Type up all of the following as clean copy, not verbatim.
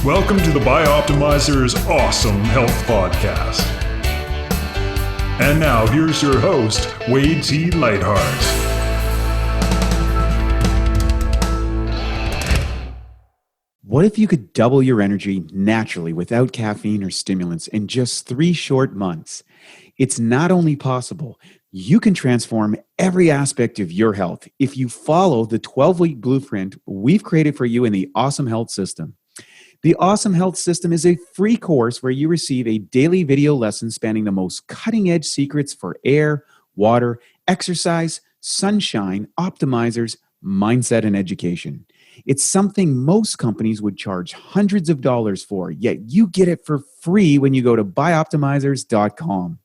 Welcome to the Bioptimizers Awesome Health Podcast. And now here's your host, Wade T. Lightheart. What if you could double your energy naturally without caffeine or stimulants in just 3 short months? It's not only possible, you can transform every aspect of your health if you follow the 12-week blueprint we've created for you in the Awesome Health System. The Awesome Health System is a free course where you receive a daily video lesson spanning the most cutting-edge secrets for air, water, exercise, sunshine, optimizers, mindset, and education. It's something most companies would charge hundreds of dollars for, yet you get it for free when you go to bioptimizers.com.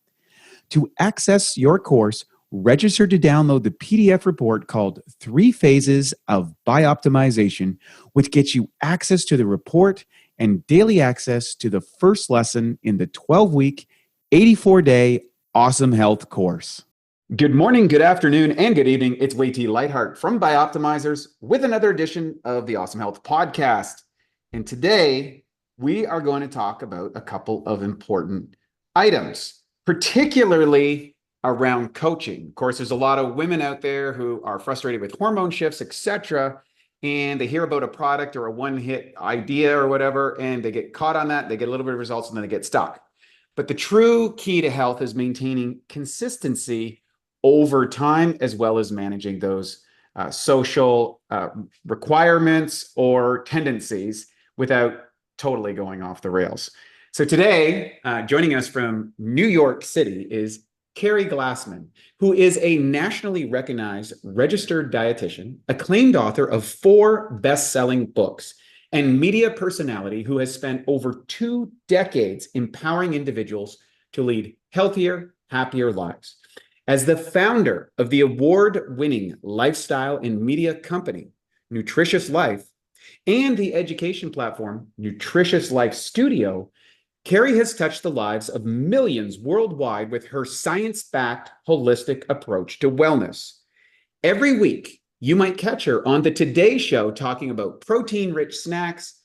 To access your course, register to download the PDF report called 3 Phases of Bioptimization, which gets you access to the report and daily access to the first lesson in the 12-week, 84-day Awesome Health course. Good morning, good afternoon, and good evening. It's Wade T. Lightheart from Bioptimizers with another edition of the Awesome Health Podcast. And today, we are going to talk about a couple of important items, particularly around coaching. Of course, there's a lot of women out there who are frustrated with hormone shifts, etc., and they hear about a product or a one-hit idea or whatever, and they get caught on that, they get a little bit of results, and then they get stuck. But the true key to health is maintaining consistency over time, as well as managing those social requirements or tendencies without totally going off the rails. So today, joining us from New York City is Keri Glassman, who is a nationally recognized registered dietitian, acclaimed author of 4 best-selling books, and media personality who has spent over 2 decades empowering individuals to lead healthier, happier lives. As the founder of the award-winning lifestyle and media company, Nutritious Life, and the education platform, Nutritious Life Studio, Keri has touched the lives of millions worldwide with her science-backed, holistic approach to wellness. Every week, you might catch her on the Today Show talking about protein-rich snacks,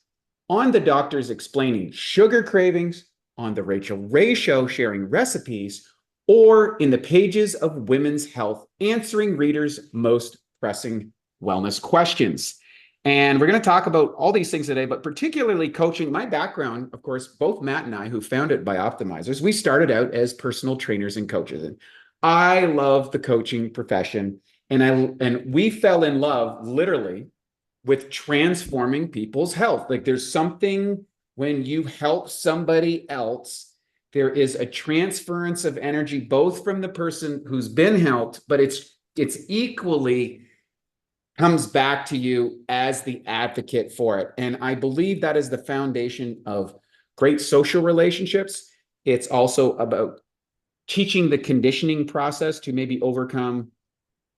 on The Doctors explaining sugar cravings, on The Rachel Ray Show sharing recipes, or in the pages of Women's Health answering readers' most pressing wellness questions. And we're going to talk about all these things today, but particularly coaching. My background, of course, both Matt and I, who founded Bioptimizers, we started out as personal trainers and coaches. And I love the coaching profession. And we fell in love literally with transforming people's health. Like there's something when you help somebody else, there is a transference of energy, both from the person who's been helped, but it's equally comes back to you as the advocate for it. And I believe that is the foundation of great social relationships. It's also about teaching the conditioning process to maybe overcome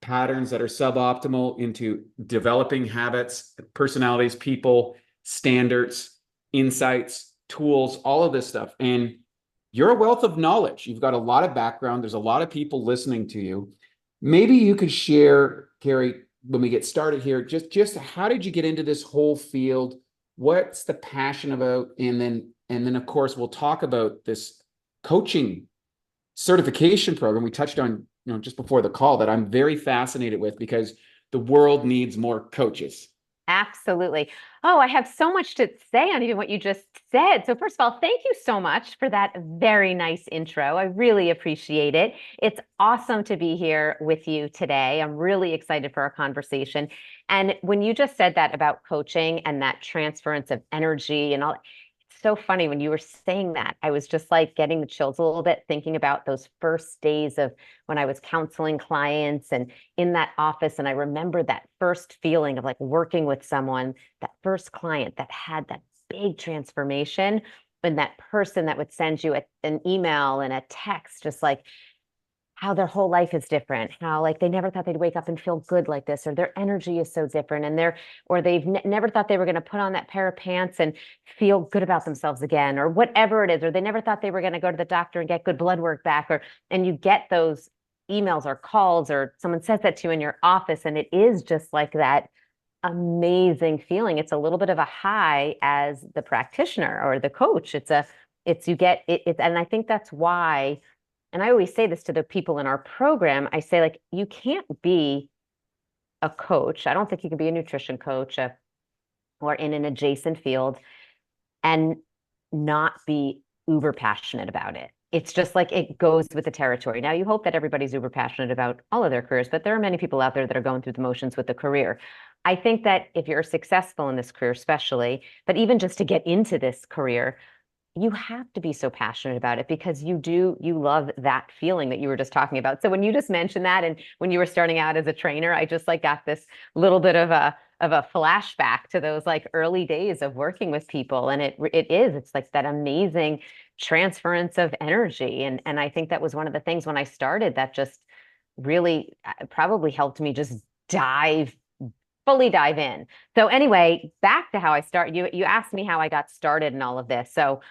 patterns that are suboptimal into developing habits, personalities, people, standards, insights, tools, all of this stuff. And you're a wealth of knowledge. You've got a lot of background. There's a lot of people listening to you. Maybe you could share, Keri, when we get started here, just how did you get into this whole field? What's the passion about? And then of course, we'll talk about this coaching certification program we touched on, just before the call, that I'm very fascinated with because the world needs more coaches. Absolutely. Oh, I have so much to say on even what you just said. So first of all, thank you so much for that very nice intro. I really appreciate it. It's awesome to be here with you today. I'm really excited for our conversation. And when you just said that about coaching and that transference of energy and all, it's so funny when you were saying that, I was just like getting the chills a little bit, thinking about those first days of when I was counseling clients and in that office. And I remember that first feeling of like working with someone, that first client that had that big transformation, and that person that would send you an email and a text, just like how their whole life is different, how like they never thought they'd wake up and feel good like this, or their energy is so different, and they've never thought they were going to put on that pair of pants and feel good about themselves again, or whatever it is, or they never thought they were going to go to the doctor and get good blood work back, and you get those emails or calls, or someone says that to you in your office, and it is just like that amazing feeling. It's a little bit of a high as the practitioner or the coach. You get it, and I think that's why, and I always say this to the people in our program, I say, like, you can't be a coach. I don't think you can be a nutrition coach or in an adjacent field and not be uber passionate about it. It's just like it goes with the territory. Now, you hope that everybody's uber passionate about all of their careers, but there are many people out there that are going through the motions with the career. I think that if you're successful in this career, especially, but even just to get into this career, you have to be so passionate about it because you love that feeling that you were just talking about. So when you just mentioned that, and when you were starting out as a trainer, I just like got this little bit of a flashback to those like early days of working with people. And it's like that amazing transference of energy. And I think that was one of the things when I started that just really probably helped me just fully dive in. So anyway, back to how I started. You asked me how I got started in all of this. So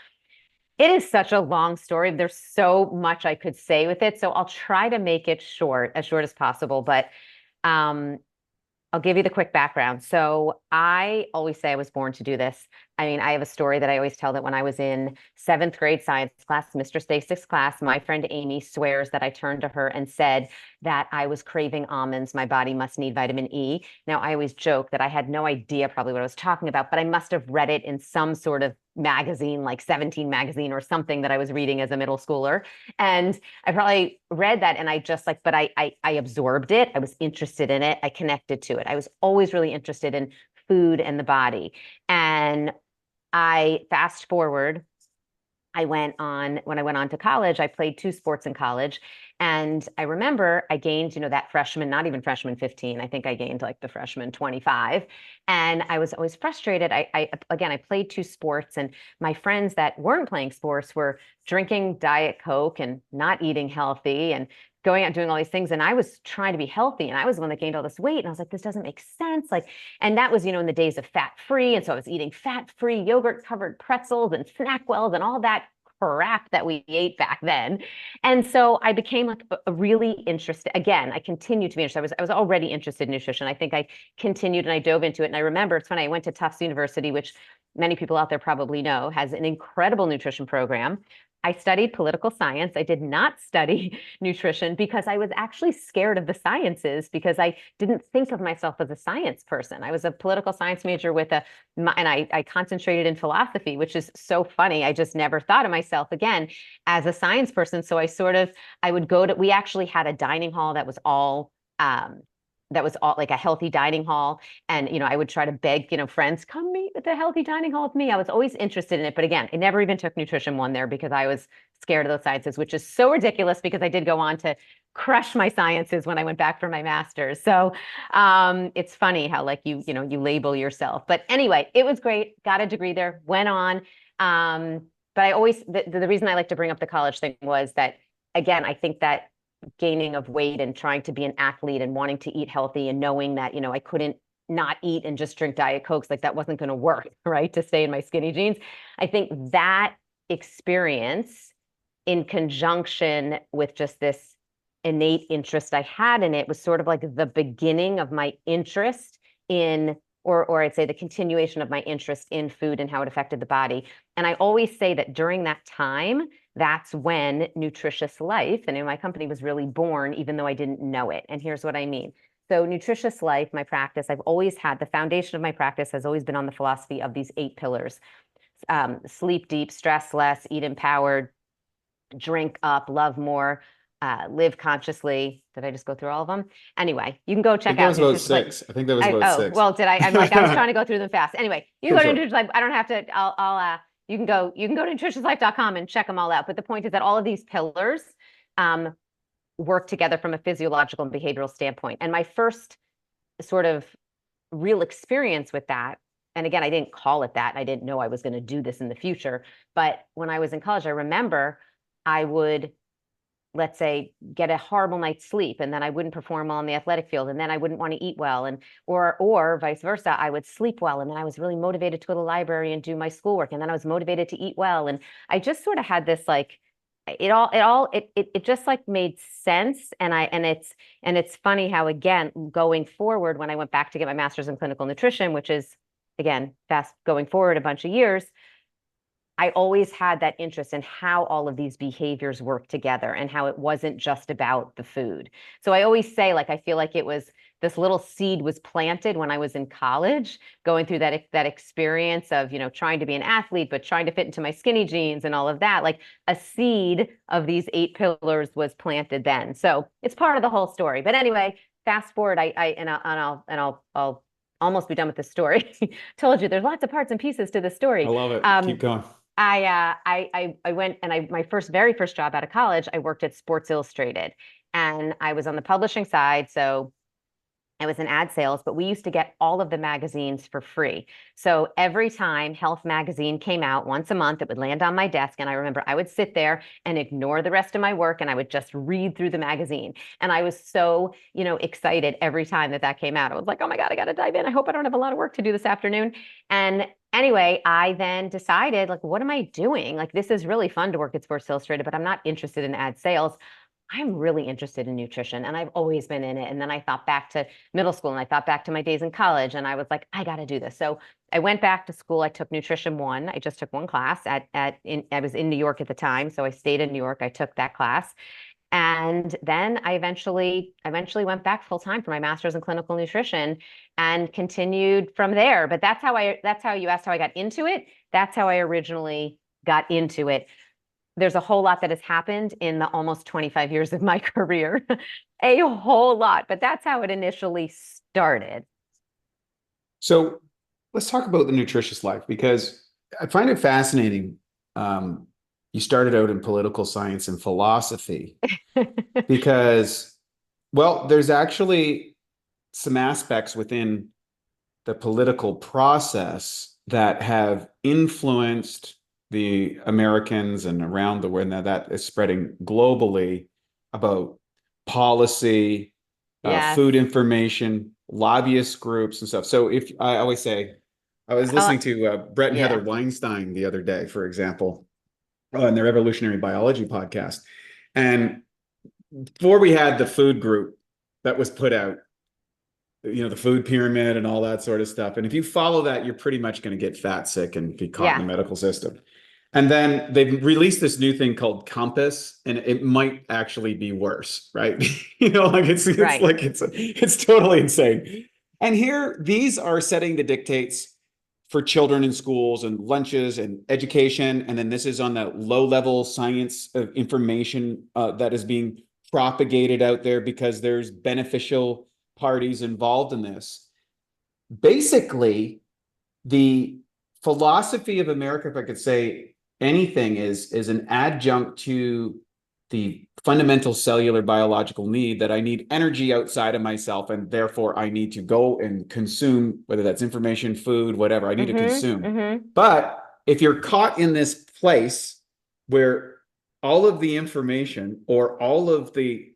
it is such a long story. There's so much I could say with it. So I'll try to make it short, as short as possible. But I'll give you the quick background. So I always say I was born to do this. I mean, I have a story that I always tell that when I was in 7th grade science class, Mr. Stasick's class, my friend Amy swears that I turned to her and said that I was craving almonds. My body must need vitamin E. Now, I always joke that I had no idea probably what I was talking about, but I must have read it in some sort of magazine, like 17 magazine or something that I was reading as a middle schooler. And I probably read that and I just like, but I absorbed it. I was interested in it. I connected to it. I was always really interested in food and the body. And I fast forward, when I went on to college, I played 2 sports in college. And I remember I gained, that freshman, not even freshman 15. I think I gained like the freshman 25. And I was always frustrated. Again, I played 2 sports, and my friends that weren't playing sports were drinking Diet Coke and not eating healthy and going out doing all these things. And I was trying to be healthy, and I was the one that gained all this weight. And I was like, this doesn't make sense. Like, and that was, in the days of fat-free. And so I was eating fat-free yogurt-covered pretzels and SnackWells and all that crap that we ate back then. And so I became like a really interested, again, I continued to be interested. I was already interested in nutrition. I think I continued and I dove into it. And I remember it's funny, I went to Tufts University, which many people out there probably know, has an incredible nutrition program. I studied political science. I did not study nutrition because I was actually scared of the sciences because I didn't think of myself as a science person. I was a political science major and I concentrated in philosophy, which is so funny. I just never thought of myself again as a science person. So we actually had a dining hall that was all like a healthy dining hall. And, I would try to beg, friends, come meet at the healthy dining hall with me. I was always interested in it. But again, I never even took nutrition 1 there because I was scared of those sciences, which is so ridiculous because I did go on to crush my sciences when I went back for my master's. So it's funny how like you label yourself. But anyway, it was great. Got a degree there, went on. But I always, the reason I like to bring up the college thing was that, again, I think that gaining of weight and trying to be an athlete and wanting to eat healthy and knowing that, I couldn't not eat and just drink Diet Cokes, like that wasn't going to work, right? To stay in my skinny jeans. I think that experience in conjunction with just this innate interest I had in it was sort of like the beginning of my interest in, or I'd say the continuation of my interest in food and how it affected the body. And I always say that during that time, that's when Nutritious Life, and my company was really born, even though I didn't know it. And here's what I mean. So Nutritious Life, my practice, I've always had, the foundation of my practice has always been on the philosophy of these 8 pillars. Sleep deep, stress less, eat empowered, drink up, love more, live consciously. Did I just go through all of them? Anyway, you can go check out. That was about 6. I think that was about 6. Well, did I? I'm like, I was trying to go through them fast. Anyway, you go to Nutritious Life. I don't have to, you can go to nutritiouslife.com and check them all out. But the point is that all of these pillars work together from a physiological and behavioral standpoint. And my first sort of real experience with that, and again, I didn't call it that, and I didn't know I was going to do this in the future. But when I was in college, I remember I would, let's say, get a horrible night's sleep, and then I wouldn't perform well on the athletic field, and then I wouldn't want to eat well, and or vice versa. I would sleep well, and then I was really motivated to go to the library and do my schoolwork, and then I was motivated to eat well, and I just sort of had this like it just like made sense. And it's funny how, again, going forward, when I went back to get my master's in clinical nutrition, which is, again, fast going forward a bunch of years, I always had that interest in how all of these behaviors work together and how it wasn't just about the food. So I always say, like, I feel like it was this little seed was planted when I was in college, going through that experience of, trying to be an athlete, but trying to fit into my skinny jeans and all of that. Like, a seed of these 8 pillars was planted then. So it's part of the whole story. But anyway, fast forward, I'll almost be done with the story. Told you there's lots of parts and pieces to the story. I love it. Keep going. I went, and my very first job out of college, I worked at Sports Illustrated, and I was on the publishing side. So I was in ad sales, but we used to get all of the magazines for free. So every time Health magazine came out once a month, it would land on my desk. And I remember I would sit there and ignore the rest of my work, and I would just read through the magazine. And I was so, excited every time that came out. I was like, oh my God, I got to dive in. I hope I don't have a lot of work to do this afternoon. And anyway, I then decided, like, what am I doing? Like, this is really fun to work at Sports Illustrated, but I'm not interested in ad sales. I'm really interested in nutrition, and I've always been in it. And then I thought back to middle school, and I thought back to my days in college, and I was like, I got to do this. So I went back to school. I took Nutrition 1. I just took one class I was in New York at the time. So I stayed in New York. I took that class. And then I eventually went back full time for my master's in clinical nutrition and continued from there. But that's how you asked how I got into it. That's how I originally got into it. There's a whole lot that has happened in the almost 25 years of my career, a whole lot, but that's how it initially started. So let's talk about the nutritious life, because I find it fascinating. You started out in political science and philosophy because, well, there's actually some aspects within the political process that have influenced the Americans and around the world. Now that is spreading globally about policy, Yes. food information, lobbyist groups and stuff. So if I always say, I was listening to Brett and Heather Weinstein the other day, for example, on their evolutionary biology podcast. And before we had the food group that was put out, the food pyramid and all that sort of stuff. And if you follow that, you're pretty much going to get fat sick and be caught in the medical system. And then they've released this new thing called Compass, and it might actually be worse, right? It's totally insane. And here, these are setting the dictates for children in schools and lunches and education. And then this is on the low-level science of information that is being propagated out there because there's beneficial parties involved in this. Basically, the philosophy of America, if I could say anything, is an adjunct to the fundamental cellular biological need that I need energy outside of myself, and therefore I need to go and consume, whether that's information, food, whatever, I need to consume. But if you're caught in this place where all of the information or all of the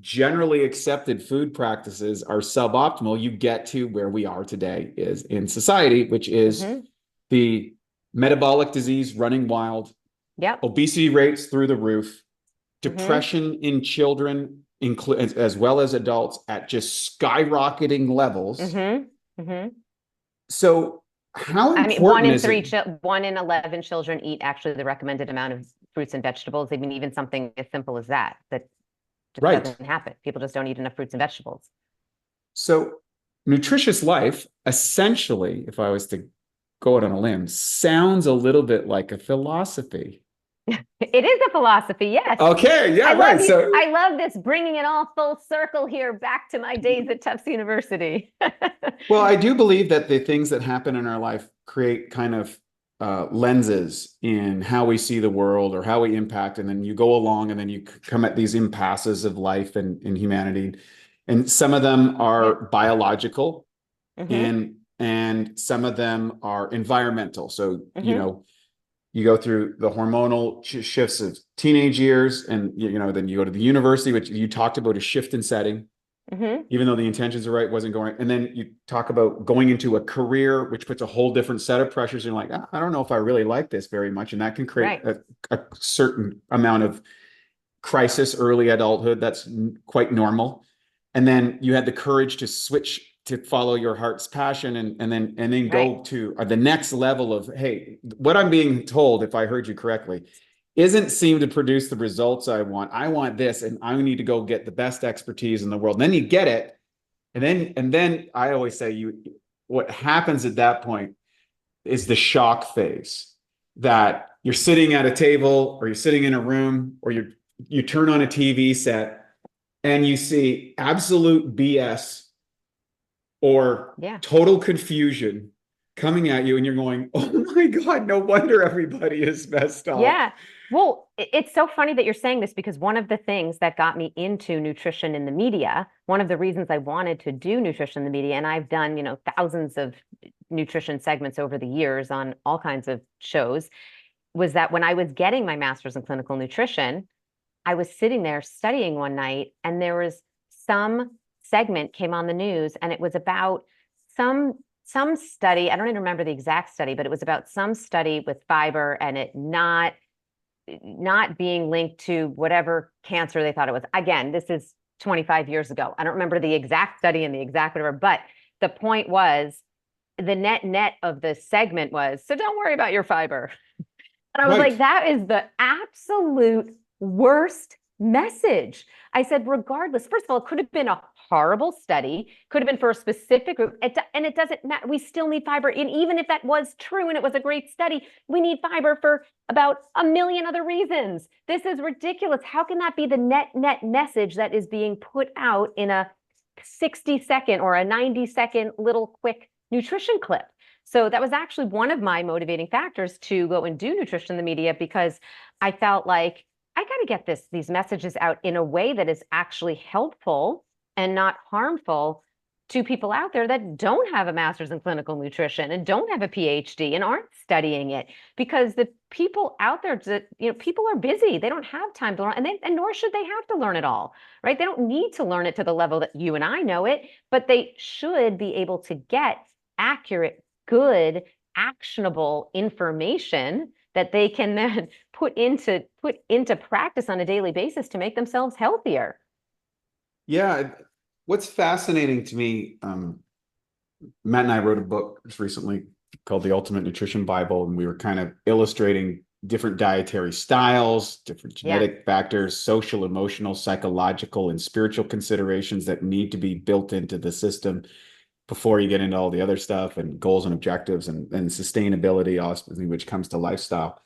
generally accepted food practices are suboptimal, you get to where we are today is in society, which is the metabolic disease running wild, obesity rates through the roof, depression in children, as well as adults, at just skyrocketing levels. So how important is it? 1 in 11 children eat actually the recommended amount of fruits and vegetables. I mean, even something as simple as that just doesn't happen. People just don't eat enough fruits and vegetables. So nutritious life, essentially, if I was to go out on a limb, sounds a little bit like a philosophy. It is a philosophy, yes. Okay, yeah, right. So I love this, bringing it all full circle here back to my days at Tufts University. Well, I do believe that the things that happen in our life create kind of lenses in how we see the world or how we impact, and then you go along and then you come at these impasses of life and humanity, and some of them are biological, and some of them are environmental. So you go through the hormonal shifts of teenage years, and then you go to the university, which you talked about, a shift in setting. even though the intentions are right, wasn't going. And then you talk about going into a career, which puts a whole different set of pressures. And you're like, I don't know if I really like this very much. And that can create a certain amount of crisis early adulthood. That's quite normal. And then you had the courage to switch to follow your heart's passion and then go to the next level of, hey, what I'm being told, if I heard you correctly, isn't seem to produce the results I want. I want this, and I need to go get the best expertise in the world. And then you get it. And then I always say what happens at that point is the shock phase, that you're sitting at a table or you're sitting in a room or you turn on a TV set and you see absolute BS or total confusion coming at you, and you're going, oh my God, no wonder everybody is messed up. Yeah. Well, it's so funny that you're saying this, because one of the things that got me into nutrition in the media, one of the reasons I wanted to do nutrition in the media, and I've done, thousands of nutrition segments over the years on all kinds of shows, was that when I was getting my master's in clinical nutrition, I was sitting there studying one night, and there was some segment came on the news, and it was about some study. I don't even remember the exact study, but it was about some study with fiber and it not being linked to whatever cancer they thought it was. Again, this is 25 years ago. I don't remember the exact study and the exact whatever, but the point was, the net of the segment was, so don't worry about your fiber. And I was like, that is the absolute worst message. I said, regardless, first of all, it could have been a horrible study, could have been for a specific group, and it doesn't matter. We still need fiber. And even if that was true and it was a great study, we need fiber for about a million other reasons. This is ridiculous. How can that be the net message that is being put out in a 60-second or a 90-second little quick nutrition clip? So that was actually one of my motivating factors to go and do nutrition in the media, because I felt like I got to get these messages out in a way that is actually helpful and not harmful to people out there that don't have a master's in clinical nutrition and don't have a PhD and aren't studying it. Because the people out there, people are busy. They don't have time to learn, and nor should they have to learn it all, right? They don't need to learn it to the level that you and I know it, but they should be able to get accurate, good, actionable information that they can then put into practice on a daily basis to make themselves healthier. Yeah. What's fascinating to me, Matt and I wrote a book recently called The Ultimate Nutrition Bible, and we were kind of illustrating different dietary styles, different genetic factors, social, emotional, psychological, and spiritual considerations that need to be built into the system before you get into all the other stuff and goals and objectives and sustainability, which comes to lifestyle.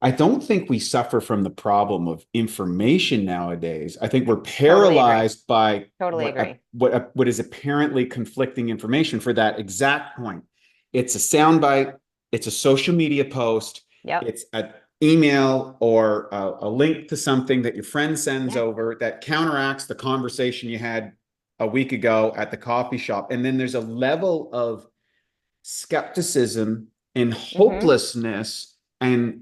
I don't think we suffer from the problem of information nowadays. I think we're paralyzed by what is apparently conflicting information for that exact point. It's a soundbite, it's a social media post, it's an email or a link to something that your friend sends over that counteracts the conversation you had a week ago at the coffee shop. And then there's a level of skepticism and hopelessness, and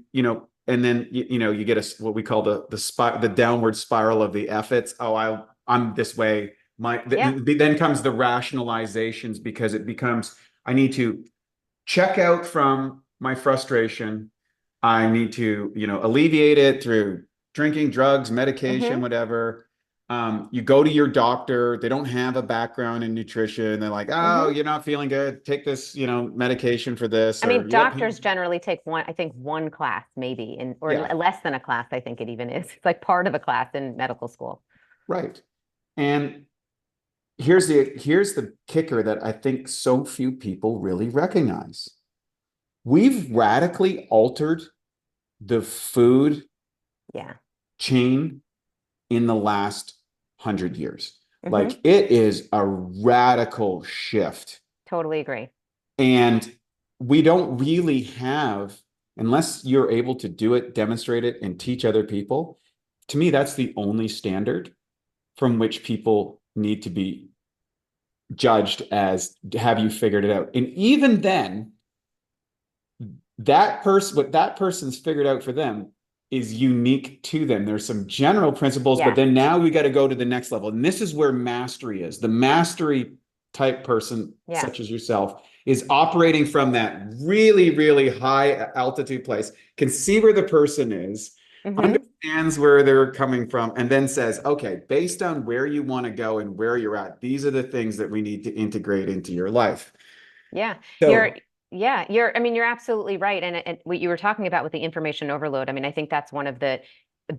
and then you get what we call the downward spiral of the efforts. Oh, I'm this way. Then comes the rationalizations, because it becomes, I need to check out from my frustration. I need to alleviate it through drinking, drugs, medication, whatever. You go to your doctor, they don't have a background in nutrition. They're like, oh, you're not feeling good. Take this, medication for this. I mean, doctors generally take one class maybe, or less than a class. I think it even is. It's like part of a class in medical school. Right. And here's the kicker that I think so few people really recognize. We've radically altered the food chain in the last 100 years. Like, it is a radical shift. Totally agree. And we don't really have, unless you're able to do it, demonstrate it, and teach other people. To me, that's the only standard from which people need to be judged as, have you figured it out? And even then, what that person's figured out for them is unique to them. There's some general principles, Yeah. but then now we got to go to the next level. And this is where mastery is. The mastery type person, such as yourself, is operating from that really, really high altitude place, can see where the person is, understands where they're coming from, and then says, okay, based on where you want to go and where you're at, these are the things that we need to integrate into your life. Yeah. So, I mean, you're absolutely right. And what you were talking about with the information overload, I mean, I think that's one of the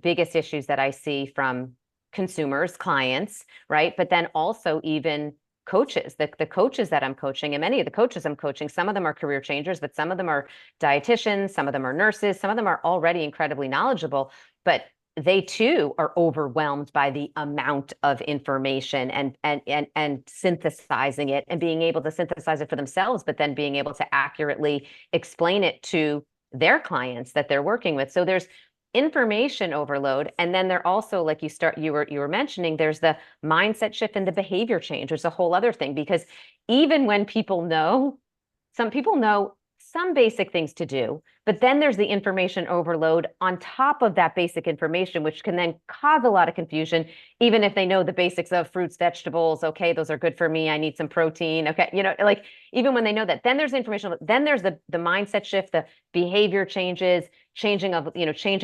biggest issues that I see from consumers, clients, right? But then also even coaches, the coaches that I'm coaching, and many of the coaches I'm coaching, some of them are career changers, but some of them are dietitians, some of them are nurses, some of them are already incredibly knowledgeable, but they too are overwhelmed by the amount of information and synthesizing it and being able to synthesize it for themselves, but then being able to accurately explain it to their clients that they're working with. So there's information overload, and then there also, like you were mentioning, there's the mindset shift and the behavior change. There's a whole other thing, because even when some people know some basic things to do, but then there's the information overload on top of that basic information, which can then cause a lot of confusion, even if they know the basics of fruits, vegetables. Okay, those are good for me. I need some protein. Okay, like even when they know that, then there's information. Then there's the mindset shift, the behavior changes, changing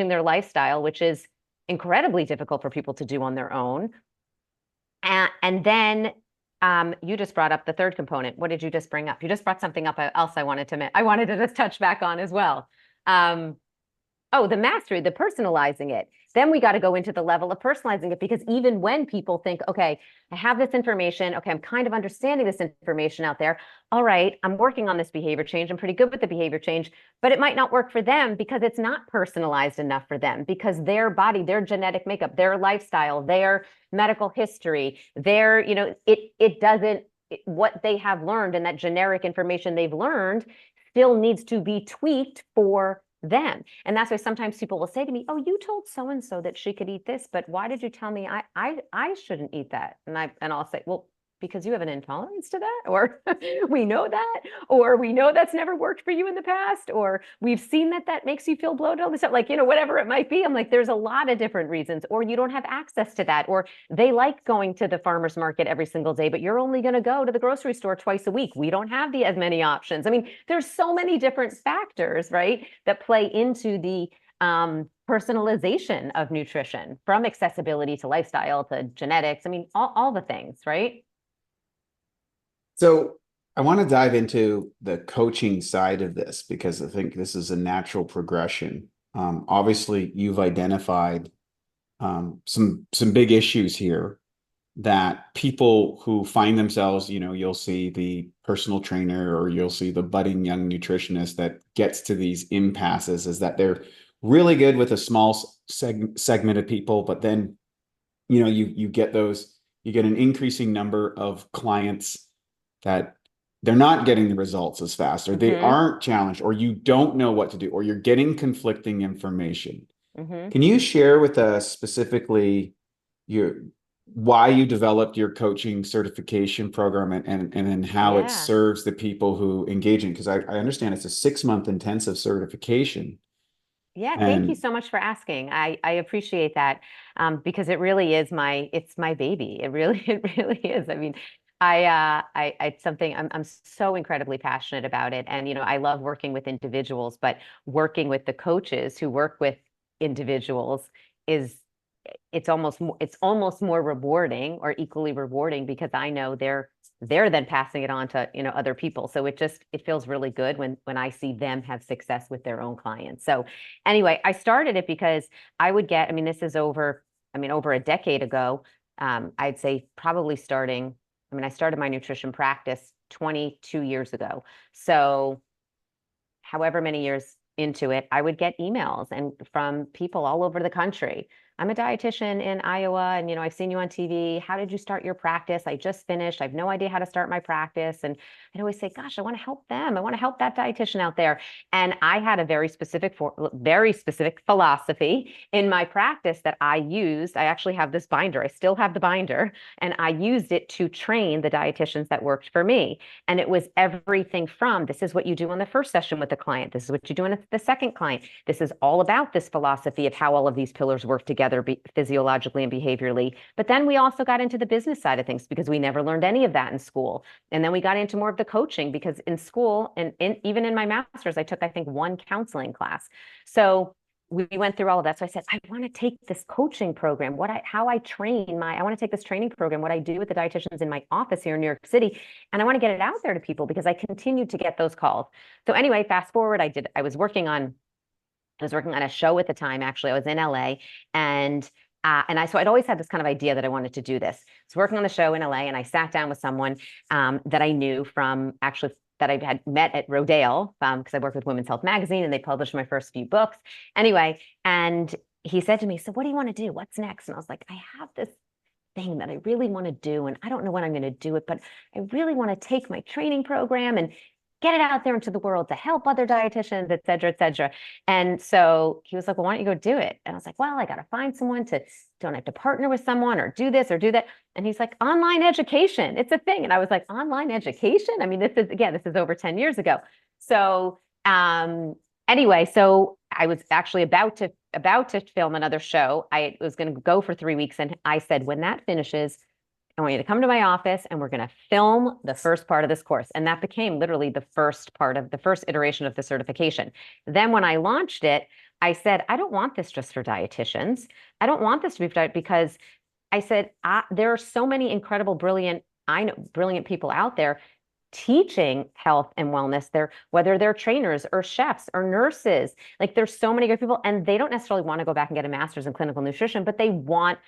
their lifestyle, which is incredibly difficult for people to do on their own. And then you just brought up the third component. What did you just bring up? You just brought something up else I wanted to just touch back on as well. The mastery, the personalizing it. Then we got to go into the level of personalizing it, because even when people think, okay, I have this information, okay, I'm kind of understanding this information out there. All right, I'm working on this behavior change. I'm pretty good with the behavior change, but it might not work for them because it's not personalized enough for them, because their body, their genetic makeup, their lifestyle, their medical history, what they have learned and that generic information they've learned still needs to be tweaked for them. And that's why sometimes people will say to me, oh, you told so-and-so that she could eat this, but why did you tell me I shouldn't eat that? And I'll say, well, because you have an intolerance to that, or we know that, or we know that's never worked for you in the past, or we've seen that makes you feel bloated, all this stuff, whatever it might be. I'm like, there's a lot of different reasons, or you don't have access to that, or they like going to the farmer's market every single day, but you're only going to go to the grocery store twice a week. We don't have as many options. I mean, there's so many different factors, right, that play into the personalization of nutrition, from accessibility to lifestyle to genetics. I mean, all the things, right? So I want to dive into the coaching side of this, because I think this is a natural progression. Obviously, you've identified some big issues here that people who find themselves, you'll see the personal trainer or you'll see the budding young nutritionist that gets to these impasses, is that they're really good with a small segment of people, but then you get an increasing number of clients that they're not getting the results as fast, or they aren't challenged, or you don't know what to do, or you're getting conflicting information. Can you share with us specifically why you developed your coaching certification program and then how it serves the people who engage in it? Because I understand it's a 6-month intensive certification. Yeah, thank you so much for asking. I appreciate that, because it really is it's my baby. It really is. I mean, it's something I'm so incredibly passionate about it. And, I love working with individuals, but working with the coaches who work with individuals it's almost more rewarding, or equally rewarding, because I know they're then passing it on to, other people. So it feels really good when I see them have success with their own clients. So anyway, I started it because this is over a decade ago. I'd say probably I started my nutrition practice 22 years ago. So however many years into it, I would get emails from people all over the country. I'm a dietitian in Iowa, and I've seen you on TV. How did you start your practice? I just finished. I have no idea how to start my practice. And I'd always say, gosh, I want to help them. I want to help that dietitian out there. And I had a very specific philosophy in my practice that I used. I actually have this binder. I still have the binder, and I used it to train the dietitians that worked for me. And it was everything from, this is what you do on the first session with the client. This is what you do in the with the second client. This is all about this philosophy of how all of these pillars work together physiologically and behaviorally. But then we also got into the business side of things because we never learned any of that in school. And then we got into more of the coaching because in school and even in my master's, I took, I think, one counseling class. So we went through all of that. So I said, I want to take this coaching program, I want to take this training program, what I do with the dietitians in my office here in New York City. And I want to get it out there to people because I continued to get those calls. So anyway, fast forward, I was working on a show at the time. Actually, I was in LA so I'd always had this kind of idea that I wanted to do this. I was working on the show in LA and I sat down with someone that I knew from that I had met at Rodale because I worked with Women's Health Magazine and they published my first few books. Anyway, and he said to me, so what do you want to do? What's next? And I was like, I have this thing that I really want to do. And I don't know when I'm going to do it, but I really want to take my training program and get it out there into the world to help other dietitians, et cetera, et cetera. And so he was like, well, why don't you go do it? And I was like, well, I got to find someone don't have to partner with someone or do this or do that. And he's like, online education, it's a thing. And I was like, online education? I mean, this is over 10 years ago. So anyway, so I was actually about to film another show. I was going to go for 3 weeks. And I said, when that finishes, I want you to come to my office and we're going to film the first part of this course. And that became literally the first iteration of the certification. Then when I launched it, I said, I don't want this just for dietitians. I don't want this to be for because I said, there are so many incredible, brilliant people out there teaching health and wellness. Whether they're trainers or chefs or nurses, like there's so many good people and they don't necessarily want to go back and get a master's in clinical nutrition, but they want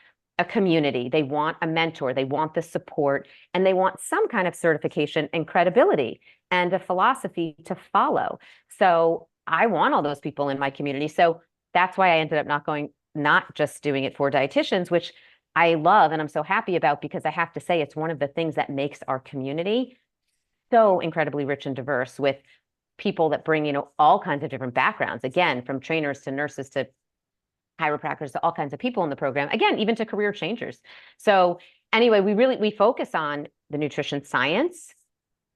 a community, they want a mentor, they want the support, and they want some kind of certification and credibility and a philosophy to follow. So I want all those people in my community. So that's why I ended up not just doing it for dietitians, which I love and I'm so happy about because I have to say it's one of the things that makes our community so incredibly rich and diverse with people that bring, all kinds of different backgrounds, again, from trainers to nurses to chiropractors to all kinds of people in the program, again, even to career changers. So anyway, we focus on the nutrition science,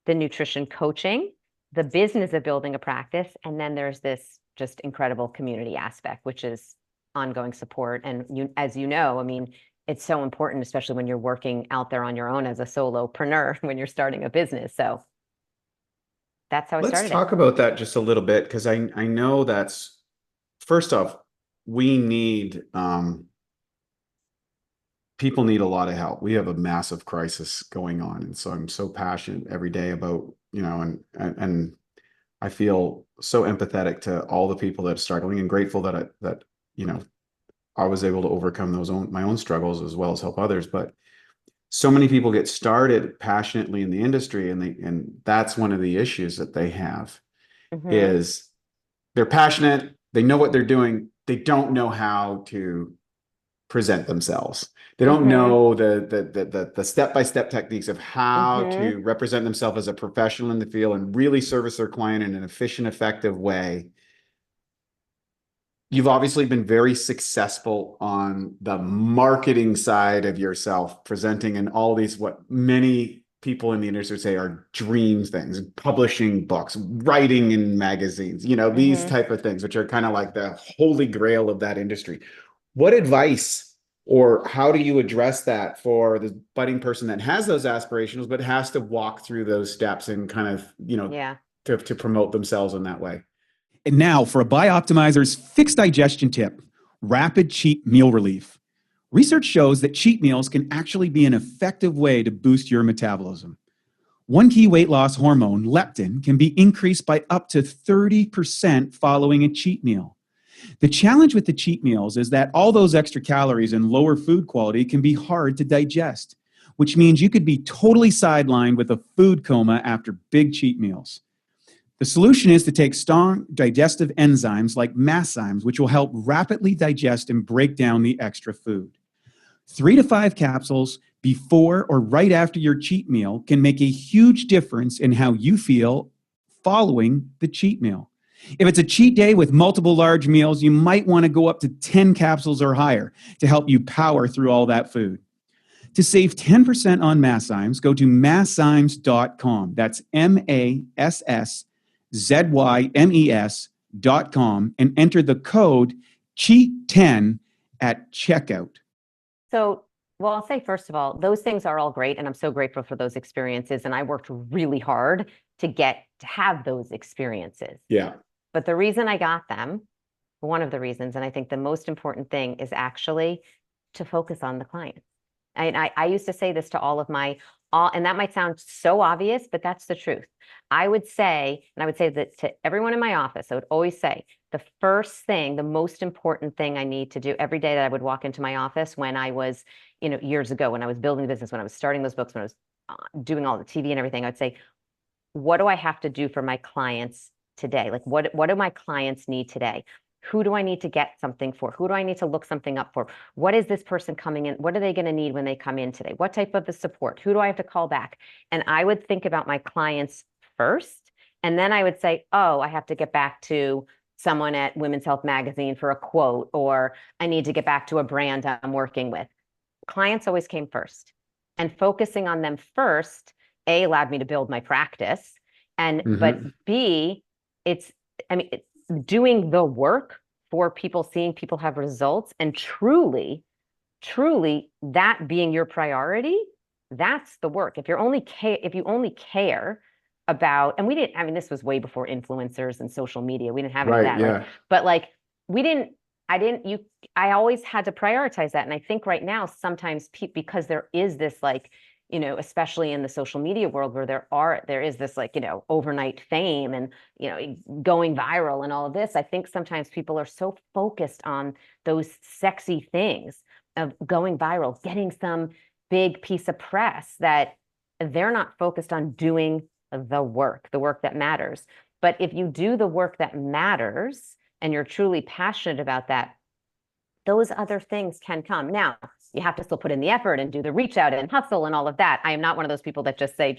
the nutrition coaching, the business of building a practice, and then there's this just incredible community aspect, which is ongoing support. And as you know, I mean, it's so important, especially when you're working out there on your own as a solopreneur, when you're starting a business. So that's how I started. Let's talk about that just a little bit, because I know that's, first off, we need, people need a lot of help. We have a massive crisis going on. And so I'm so passionate every day about, and I feel so empathetic to all the people that are struggling and grateful that I was able to overcome my own struggles as well as help others. But so many people get started passionately in the industry and that's one of the issues that they have is they're passionate. They know what they're doing. They don't know how to present themselves. They don't know the step-by-step techniques of how to represent themselves as a professional in the field and really service their client in an efficient, effective way. You've obviously been very successful on the marketing side of yourself, presenting in all these, what many people in the industry say are dream things, publishing books, writing in magazines, these type of things, which are kind of like the holy grail of that industry. What advice or how do you address that for the budding person that has those aspirations, but has to walk through those steps and kind of, to promote themselves in that way? And now for a Bioptimizers fixed digestion tip, rapid cheat meal relief. Research shows that cheat meals can actually be an effective way to boost your metabolism. One key weight loss hormone, leptin, can be increased by up to 30% following a cheat meal. The challenge with the cheat meals is that all those extra calories and lower food quality can be hard to digest, which means you could be totally sidelined with a food coma after big cheat meals. The solution is to take strong digestive enzymes like masszymes, which will help rapidly digest and break down the extra food. 3 to 5 capsules before or right after your cheat meal can make a huge difference in how you feel following the cheat meal. If it's a cheat day with multiple large meals, you might want to go up to 10 capsules or higher to help you power through all that food. To save 10% on masszymes, go to masszymes.com. That's MASSZYMES and enter the code CHEAT10 at checkout. So, well, I'll say, first of all, those things are all great. And I'm so grateful for those experiences. And I worked really hard to have those experiences. Yeah. But the reason I got them, one of the reasons, and I think the most important thing, is actually to focus on the client. And I used to say this to and that might sound so obvious, but that's the truth. I would say that to everyone in my office, I would always say, the first thing, the most important thing I need to do every day that I would walk into my office when I was, years ago, when I was building the business, when I was starting those books, when I was doing all the TV and everything, I would say, what do I have to do for my clients today? Like, what do my clients need today? Who do I need to get something for? Who do I need to look something up for? What is this person coming in? What are they going to need when they come in today? What type of the support? Who do I have to call back? And I would think about my clients first. And then I would say, oh, I have to get back to someone at Women's Health Magazine for a quote, or I need to get back to a brand I'm working with. Clients always came first. And focusing on them first, A, allowed me to build my practice. But B, it's doing the work for people, seeing people have results, and truly that being your priority, that's the work. If you only care about, and this was way before influencers and social media. We didn't have any of that, right? But I always had to prioritize that. And I think right now, sometimes because there is this especially in the social media world where there is this overnight fame and, going viral and all of this. I think sometimes people are so focused on those sexy things of going viral, getting some big piece of press, that they're not focused on doing the work that matters. But if you do the work that matters and you're truly passionate about that, those other things can come. Now, you have to still put in the effort and do the reach out and hustle and all of that. I am not one of those people that just say,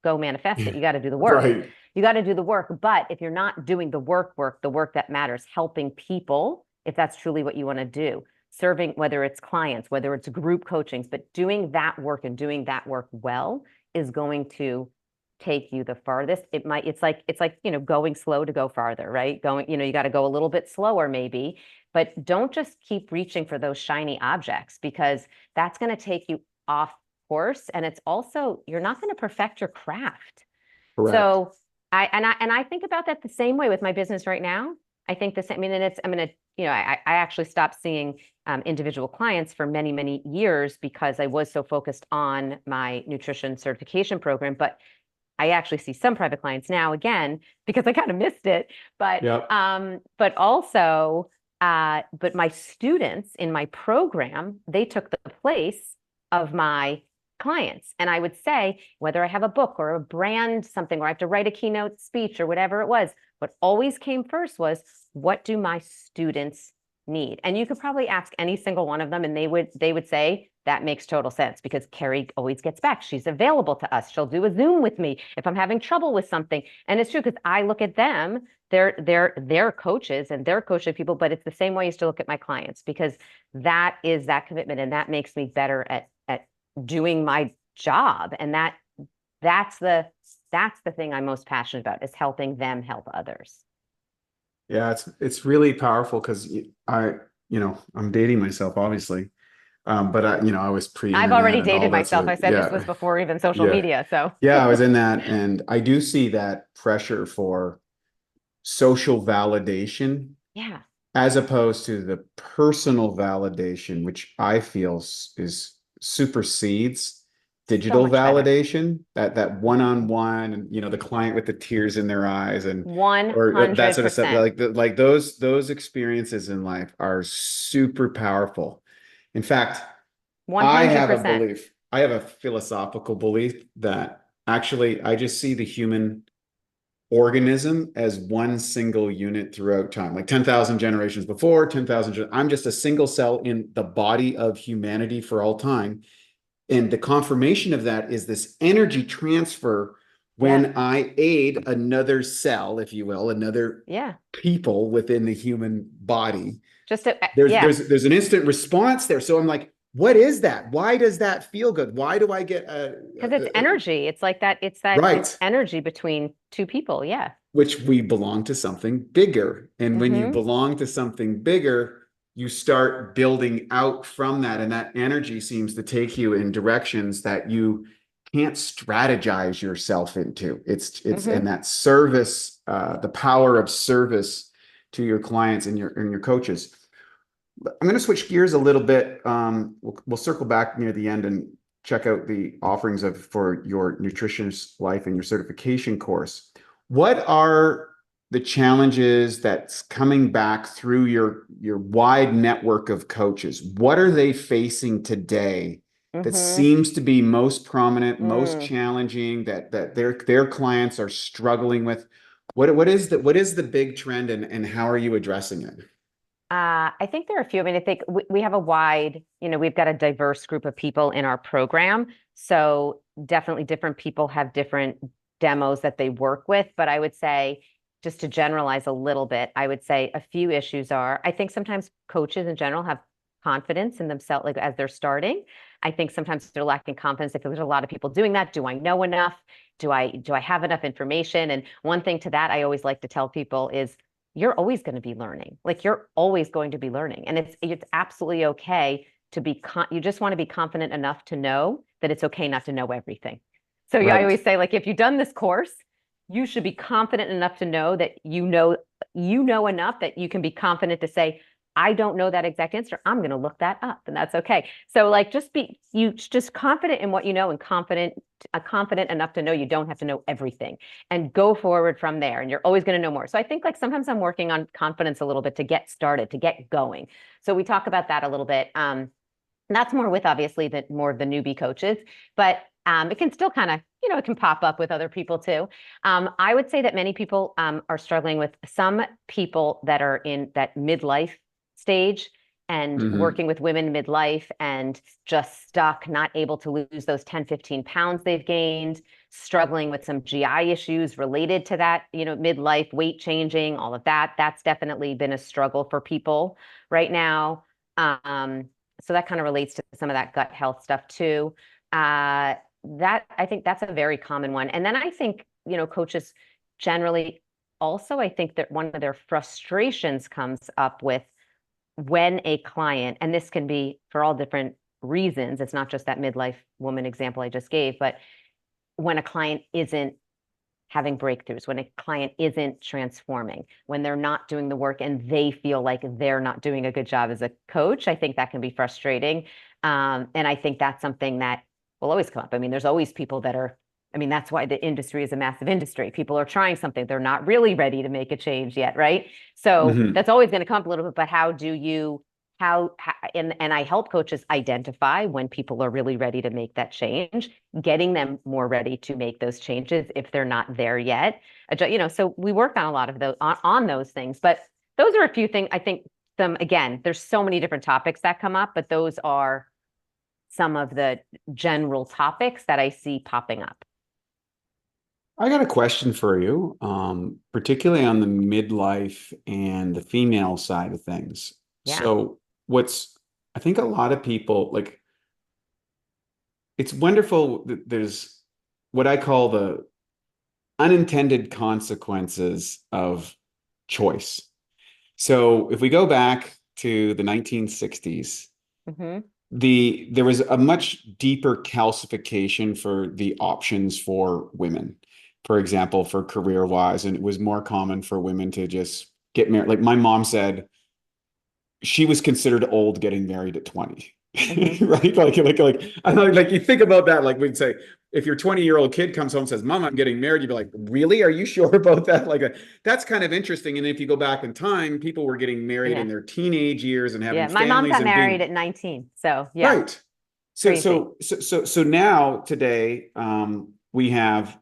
go manifest it. You got to do the work. Right. You got to do the work. But if you're not doing the work that matters, helping people, if that's truly what you want to do, serving, whether it's clients, whether it's group coachings, but doing that work and doing that work well is going to take you the farthest. It's like going slow to go farther, right? You got to go a little bit slower maybe, but don't just keep reaching for those shiny objects, because that's going to take you off course. And it's also, you're not going to perfect your craft. Correct. So I think about that the same way with my business right now. I think the same, I actually stopped seeing individual clients for many, many years because I was so focused on my nutrition certification program, but I actually see some private clients now again, because I kind of missed it, but but my students in my program, they took the place of my clients. And I would say, whether I have a book or a brand, something, or I have to write a keynote speech or whatever it was, what always came first was, what do my students need? And you could probably ask any single one of them, and they would say, that makes total sense, because Keri always gets back. She's available to us. She'll do a Zoom with me if I'm having trouble with something. And it's true, because I look at them, they're coaches and they're coaching people, but it's the same way I used to look at my clients, because that is that commitment, and that makes me better at doing my job. And that's the thing I'm most passionate about, is helping them help others. Yeah, it's really powerful, because I'm dating myself, obviously. But I was I've already dated myself. I said this was before even social media. So yeah, I was in that. And I do see that pressure for social validation. Yeah. As opposed to the personal validation, which I feel supersedes digital validation, that one-on-one, and the client with the tears in their eyes, and 100%. or that sort of stuff. Like those experiences in life are super powerful. In fact, 100%. I have a philosophical belief that actually I just see the human organism as one single unit throughout time, like 10,000 generations before, 10,000. I'm just a single cell in the body of humanity for all time. And the confirmation of that is this energy transfer when I aid another cell, if you will, another people within the human body. There's an instant response there. So I'm like, what is that? Why does that feel good? Why do I get because it's energy. It's like that. It's that It's energy between two people. Yeah. which we belong to something bigger. And when you belong to something bigger, you start building out from that. And that energy seems to take you in directions that you can't strategize yourself into. It's and that service, the power of service to your clients and your coaches. I'm going to switch gears a little bit. We'll circle back near the end and check out the offerings for your Nutritious Life and your certification course. What are the challenges that's coming back through your wide network of coaches? What are they facing today that seems to be most prominent, most challenging, that their clients are struggling with? What is the big trend, and how are you addressing it? I think there are a few. I mean, I think we have a wide, we've got a diverse group of people in our program. So definitely different people have different demos that they work with. But I would say, just to generalize a little bit, I would say a few issues are, I think sometimes coaches in general have confidence in themselves, like as they're starting. I think sometimes they're lacking confidence. I feel there's a lot of people doing that. Do I know enough? Do I have enough information? And one thing to that I always like to tell people is, you're always going to be learning. Like, you're always going to be learning. And it's absolutely okay to be, you just want to be confident enough to know that it's okay not to know everything. So I always say, like, if you've done this course, you should be confident enough to know that you know enough that you can be confident to say, I don't know that exact answer. I'm going to look that up, and that's okay. So like, just confident in what you know, and confident enough to know you don't have to know everything, and go forward from there. And you're always going to know more. So I think, like, sometimes I'm working on confidence a little bit to get started, to get going. So we talk about that a little bit. And that's more with, obviously, more of the newbie coaches, but it can still kind of, it can pop up with other people too. I would say that many people are struggling with, some people that are in that midlife stage and working with women midlife and just stuck, not able to lose those 10, 15 pounds they've gained, struggling with some GI issues related to that, midlife, weight changing, all of that. That's definitely been a struggle for people right now. So that kind of relates to some of that gut health stuff too. I think that's a very common one. And then I think, coaches generally also, I think that one of their frustrations comes up with when a client, and this can be for all different reasons, it's not just that midlife woman example I just gave, but when a client isn't having breakthroughs, when a client isn't transforming, when they're not doing the work and they feel like they're not doing a good job as a coach, I think that can be frustrating. And I think that's something that will always come up. I mean, there's always people that are, that's why the industry is a massive industry. People are trying something. They're not really ready to make a change yet, right? So that's always going to come up a little bit, but how do you, and I help coaches identify when people are really ready to make that change, getting them more ready to make those changes if they're not there yet. So we work on a lot of those, on those things, but those are a few things. I think again, there's so many different topics that come up, but those are some of the general topics that I see popping up. I got a question for you, particularly on the midlife and the female side of things. Yeah. So I think a lot of people, like, it's wonderful that there's what I call the unintended consequences of choice. So if we go back to the 1960s, there was a much deeper calcification for the options for women. For example, for career-wise, and it was more common for women to just get married. Like, my mom said, she was considered old getting married at 20, right? Like I know, like, you think about that. Like, we'd say, if your 20-year-old kid comes home and says, "Mom, I'm getting married," you'd be like, "Really? Are you sure about that?" Like, that's kind of interesting. And if you go back in time, people were getting married in their teenage years and having families. My mom got married at 19, so yeah. Right. So now today, we have.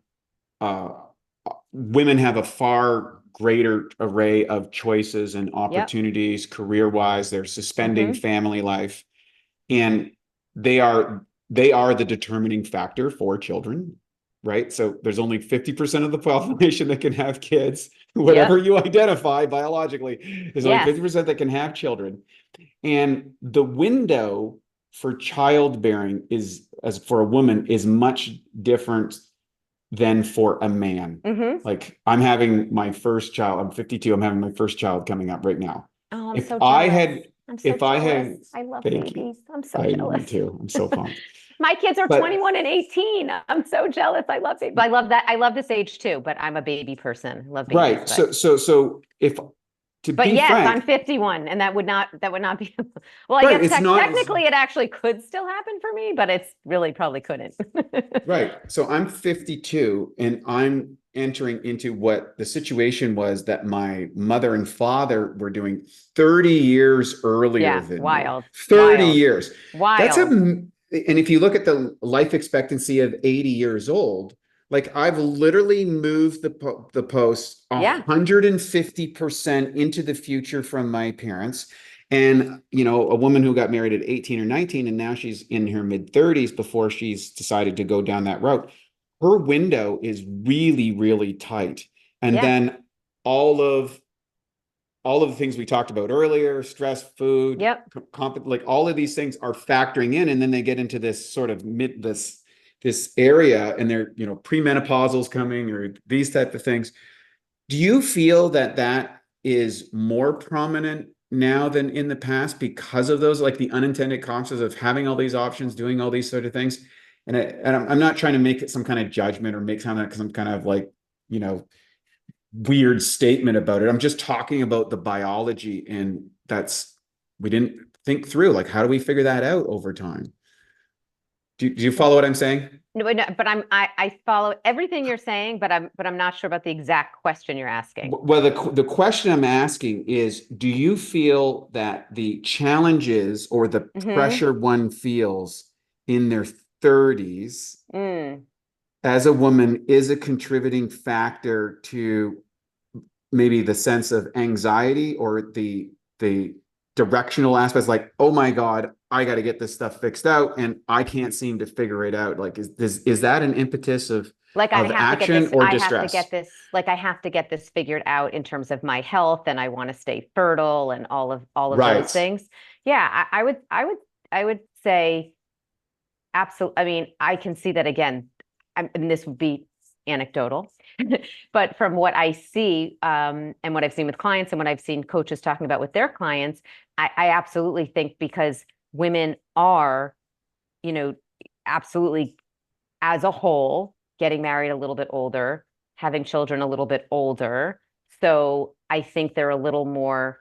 Women have a far greater array of choices and opportunities career-wise. They're suspending family life, and they are the determining factor for children, right? So there's only 50% of the population that can have kids, whatever you identify biologically. There's only 50% that can have children. And the window for childbearing as for a woman is much different than for a man. Mm-hmm. Like I'm having my first child. I'm 52. I'm having my first child coming up right now. Oh, I'm If so I jealous. had, I'm so if I jealous. had, I love thank you. babies. I'm so I know, me jealous. too. I'm so pumped. My kids are But 21 and 18. I'm so jealous. I love babies. I love that. I love this age too, but I'm a baby person. I love babies. right. So if to But be yes, I'm frank, 51, and that would not be well, I right, guess it's not technically it actually could still happen for me, but it's really probably couldn't. right. So I'm 52 and I'm entering into what the situation was that my mother and father were doing 30 years earlier Yeah, than me. wild. 30 Wild. years. That's Wild. and if you look at the life expectancy of 80 years old, like I've literally moved the post Yeah. 150% into the future from my parents. And, you know, a woman who got married at 18 or 19, and now she's in her mid 30s before she's decided to go down that route. Her window is really, really tight. And Yeah. then all of the things we talked about earlier, stress, food, Yep. like all of these things are factoring in. And then they get into this sort of this area, and they're, you know, premenopausals coming or these type of things. Do you feel that that is more prominent now than in the past because of those, like the unintended consequences of having all these options, doing all these sort of things? And I'm not trying to make it some kind of judgment or make some kind of like, you know, weird statement about it. I'm just talking about the biology, and we didn't think through, like, how do we figure that out over time? Do you follow what I'm saying? No, but I follow everything you're saying, but I'm not sure about the exact question you're asking. Well, the question I'm asking is, do you feel that the challenges or the pressure one feels in their 30s as a woman is a contributing factor to maybe the sense of anxiety or the directional aspects, like, oh my God, I got to get this stuff fixed out and I can't seem to figure it out. Like, is that an impetus of like I have action to get this, or I distress? have to get this, like I have to get this figured out in terms of my health, and I want to stay fertile and all of Right. those things. Yeah, I would say absolutely. I mean, I can see that again. And this would be anecdotal, but from what I see, and what I've seen with clients and what I've seen coaches talking about with their clients, I absolutely think because women are, you know, absolutely as a whole, getting married a little bit older, having children a little bit older. So I think they're a little more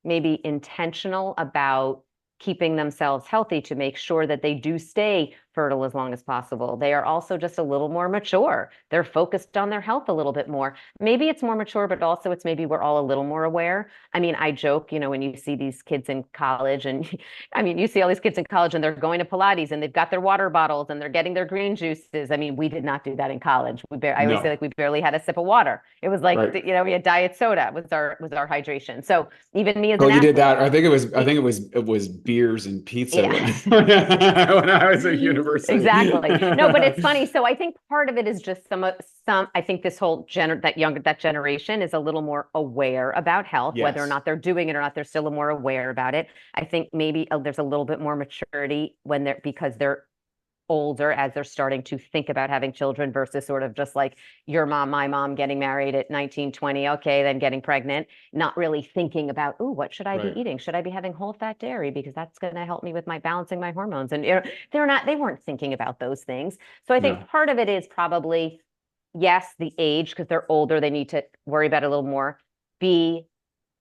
maybe intentional about keeping themselves healthy to make sure that they do stay fertile as long as possible. They are also just a little more mature. They're focused on their health a little bit more. Maybe it's more mature, but also it's maybe we're all a little more aware. I mean, I joke, you know, when you see these kids in college, and I mean, you see all these kids in college and they're going to Pilates and they've got their water bottles and they're getting their green juices. I mean, we did not do that in college. I always say, like, we barely had a sip of water. It was like, Right. you know, we had diet soda was our hydration. So even me as Oh, an you athlete, did that. I think it was beers and pizza yeah. when I was at university. Exactly. No, but it's funny. So I think part of it is just I think this whole that generation is a little more aware about health, Yes. whether or not they're doing it or not, they're still more aware about it. I think maybe there's a little bit more maturity because they're older, as they're starting to think about having children, versus sort of just like your mom, my mom, getting married at 19, 20, okay, then getting pregnant, not really thinking about, oh, what should I be eating? Should I be having whole fat dairy? Because that's going to help me with my balancing my hormones. And they weren't thinking about those things. So I think part of it is probably, yes, the age, because they're older, they need to worry about it a little more. B,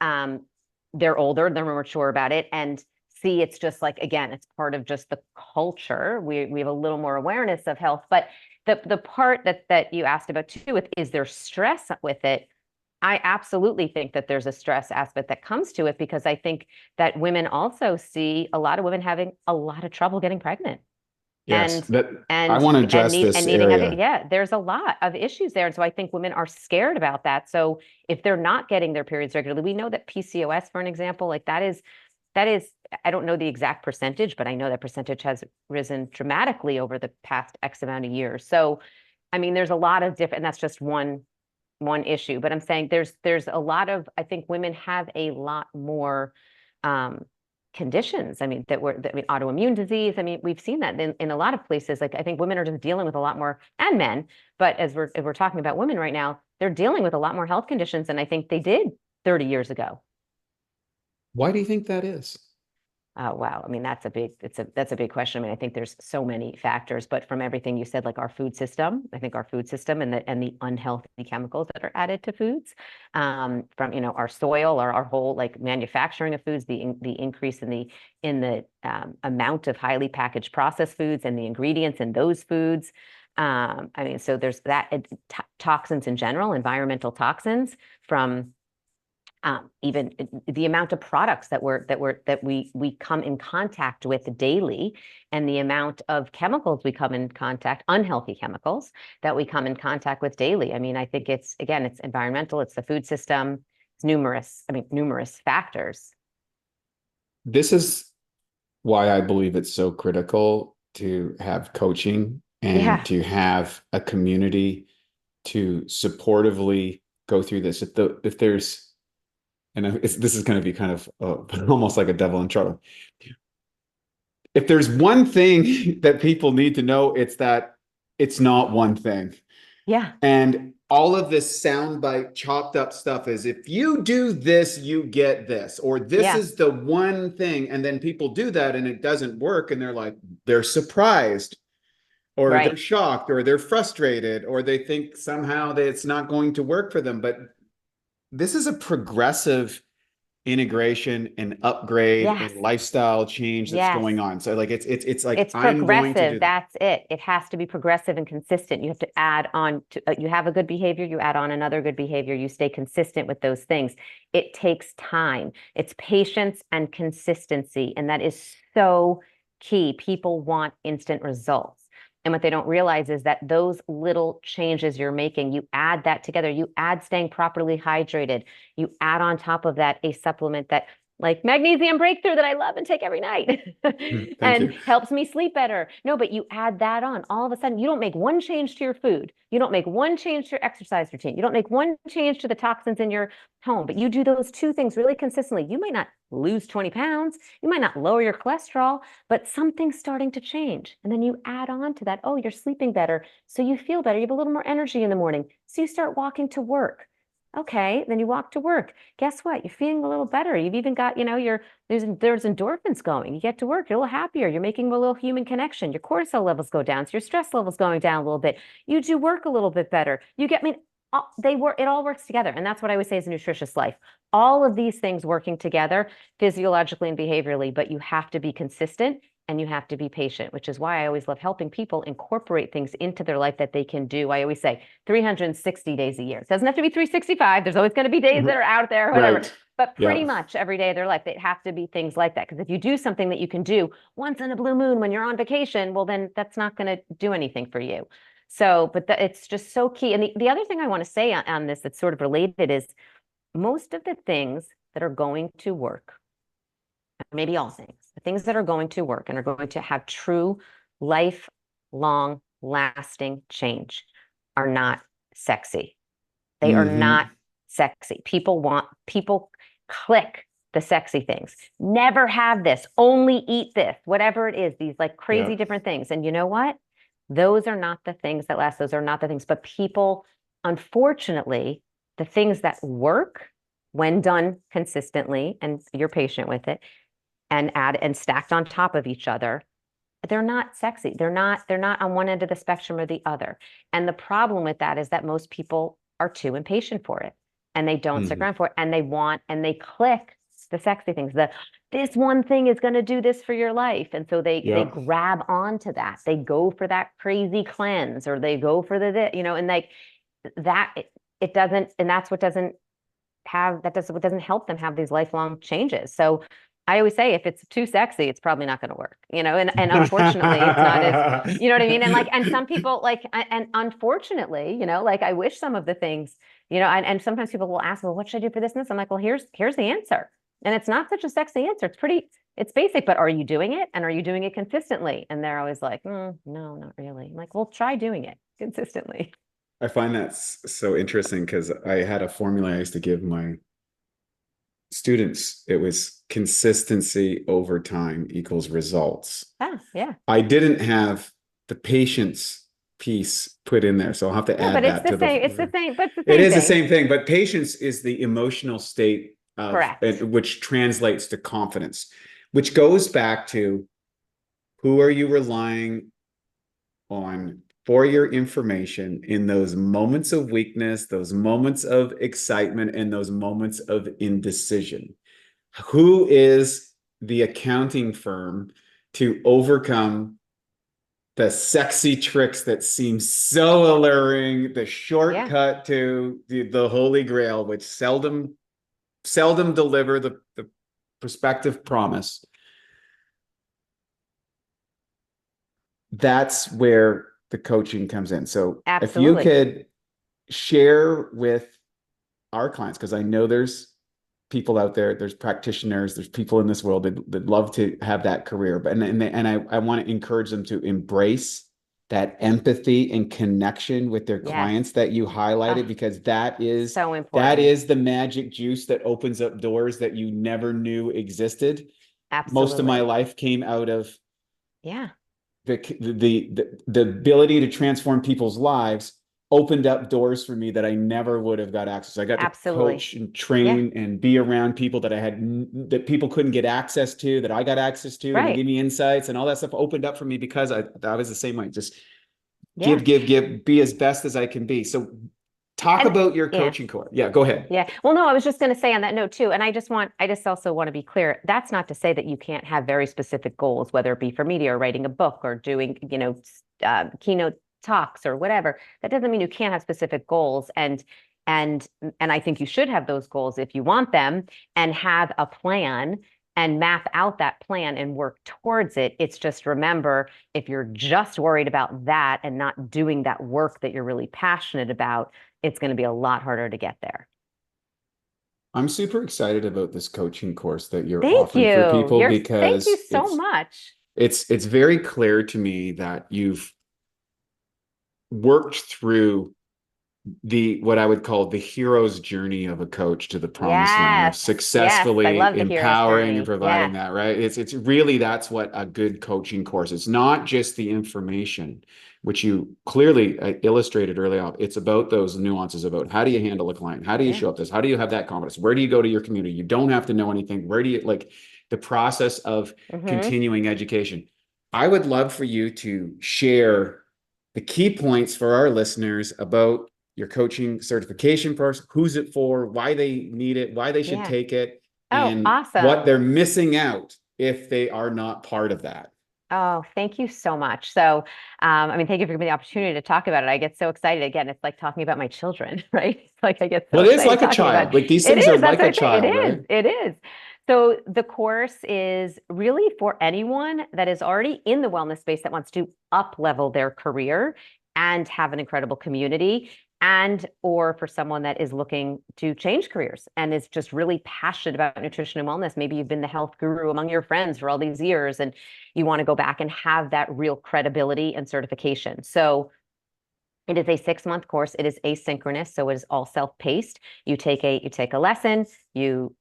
they're older, they're more mature about it. And C, it's just like, again, it's part of just the culture. We have a little more awareness of health. But the part that you asked about too, is there stress with it? I absolutely think that there's a stress aspect that comes to it, because I think that women also see a lot of women having a lot of trouble getting pregnant. Yes, and I want to address this area. Yeah, there's a lot of issues there. And so I think women are scared about that. So if they're not getting their periods regularly, we know that PCOS, for an example, like that is, I don't know the exact percentage, but I know that percentage has risen dramatically over the past X amount of years. So, I mean, there's a lot of different, and that's just one issue, but I'm saying there's a lot of, I think women have a lot more conditions. I mean, autoimmune disease. I mean, we've seen that in a lot of places. Like I think women are just dealing with a lot more, and men, but as we're talking about women right now, they're dealing with a lot more health conditions than I think they did 30 years ago. Why do you think that is? Wow. I mean, that's a big question. I mean, I think there's so many factors, but from everything you said, like our food system, I think our food system and the unhealthy chemicals that are added to foods, from, our soil, or our whole like manufacturing of foods, the increase in the amount of highly packaged processed foods and the ingredients in those foods. I mean, so there's that, toxins in general, environmental toxins from even the amount of products that we come in contact with daily, and the amount of chemicals we come in contact, unhealthy chemicals that we come in contact with daily. I mean, I think it's environmental, it's the food system, it's numerous factors. This is why I believe it's so critical to have coaching and to have a community to supportively go through this. If there's, and this is going to be kind of almost like a devil in trouble. If there's one thing that people need to know, it's that it's not one thing. Yeah. And all of this soundbite chopped up stuff is, if you do this, you get this, or this is the one thing. And then people do that and it doesn't work. And they're surprised, or they're shocked, or they're frustrated, or they think somehow that it's not going to work for them. But this is a progressive integration and upgrade and lifestyle change that's going on. So like it's like, it's I'm progressive. going to do That's it. It has to be progressive and consistent. You have to add on to, you have a good behavior, you add on another good behavior, you stay consistent with those things. It takes time. It's patience and consistency. And that is so key. People want instant results. And what they don't realize is that those little changes you're making, you add that together, you add staying properly hydrated, you add on top of that a supplement that, like Magnesium Breakthrough, that I love and take every night and helps me sleep better. No, but you add that on, all of a sudden, you don't make one change to your food. You don't make one change to your exercise routine. You don't make one change to the toxins in your home, but you do those two things really consistently. You might not lose 20 pounds. You might not lower your cholesterol, but something's starting to change. And then you add on to that, oh, you're sleeping better. So you feel better. You have a little more energy in the morning. So you start walking to work. Okay, then you walk to work. Guess what? You're feeling a little better. You've even got, there's endorphins going. You get to work, you're a little happier. You're making a little human connection. Your cortisol levels go down, so your stress levels going down a little bit. You do work a little bit better. It all works together. And that's what I always say is a nutritious life. All of these things working together physiologically and behaviorally, but you have to be consistent and you have to be patient, which is why I always love helping people incorporate things into their life that they can do. I always say 360 days a year. It doesn't have to be 365. There's always going to be days that are out there, whatever. But pretty much every day of their life, they have to be things like that. Because if you do something that you can do once in a blue moon when you're on vacation, well, then that's not going to do anything for you. So, but it's just so key. And the other thing I want to say on this that's sort of related is most of the things that are going to work, maybe all things, the things that are going to work and are going to have true lifelong lasting change are not sexy. They are not sexy. People click the sexy things. Never have this, only eat this, whatever it is, these like crazy different things. And you know what? Those are not the things that last. Those are not the things. But people, unfortunately, the things that work when done consistently, and you're patient with it, and add and stacked on top of each other, they're not sexy. They're not on one end of the spectrum or the other. And the problem with that is that most people are too impatient for it, and they don't stick around for it, and they click the sexy things. This one thing is going to do this for your life. And so they grab onto that. They go for that crazy cleanse, or they go for and like that, it doesn't, and that's what doesn't help them have these lifelong changes. So I always say, if it's too sexy, it's probably not going to work, and unfortunately it's not as, you know what I mean? And and some people and unfortunately, I wish some of the things, and sometimes people will ask, well, what should I do for this and this? I'm like, well, here's the answer. And it's not such a sexy answer. It's basic, but are you doing it? And are you doing it consistently? And they're always like, no, not really. I'm like, well, try doing it consistently. I find that so interesting, because I had a formula I used to give my students, it was consistency over time equals results. Ah, yeah. I didn't have the patience piece put in there, so I'll have to No, add but it's that the to same. It's the same, but it's the It same is the thing. same thing, but patience is the emotional state of, Correct. which translates to confidence, which goes back to who are you relying on for your information in those moments of weakness, those moments of excitement, and those moments of indecision. Who is the accounting firm to overcome the sexy tricks that seem so alluring, the shortcut to the Holy Grail, which seldom deliver the prospective promise? That's where the coaching comes in. So if you Absolutely. could share with our clients, because I know there's people out there, there's practitioners, there's people in this world that love to have that career, but I want to encourage them to embrace that empathy and connection with their Yes. clients that you highlighted, because that is So important. the magic juice that opens up doors that you never knew existed. Absolutely. Most of my life came out of Yeah. the ability to transform people's lives opened up doors for me that I never would have got access. I got to coach and train and be around people that that people couldn't get access to, that I got access to, and they give me insights, and all that stuff opened up for me because I was the same way. Just give, be as best as I can be. So talk about your coaching course. Yeah, go ahead. Yeah. Well, no, I was just going to say on that note too, and I just also want to be clear. That's not to say that you can't have very specific goals, whether it be for media or writing a book or doing, keynote talks or whatever. That doesn't mean you can't have specific goals. And I think you should have those goals if you want them, and have a plan and map out that plan and work towards it. It's just, remember, if you're just worried about that and not doing that work that you're really passionate about, it's going to be a lot harder to get there. I'm super excited about this coaching course that you're Thank offering you. for people, because Thank you so much. it's very clear to me that you've worked through what I would call the hero's journey of a coach to the promised land of successfully empowering and providing that, right? It's really, that's what a good coaching course is. Not just the information, which you clearly illustrated early on. It's about those nuances about how do you handle a client? How do you show up this? How do you have that confidence? Where do you go to your community? You don't have to know anything. Where do you, like, the process of continuing education? I would love for you to share the key points for our listeners about your coaching certification process, who's it for, why they need it, why they should take it, and what they're missing out if they are not part of that. Oh, thank you so much. So, thank you for giving me the opportunity to talk about it. I get so excited. Again, it's like talking about my children, right? It's like I get so excited. Well, it is like a child. Like, these things are like a child, right? It is. So the course is really for anyone that is already in the wellness space that wants to up-level their career and have an incredible community, and or for someone that is looking to change careers and is just really passionate about nutrition and wellness. Maybe you've been the health guru among your friends for all these years and you want to go back and have that real credibility and certification. So it is a 6-month course. It is asynchronous, so it is all self-paced. You take a lesson, you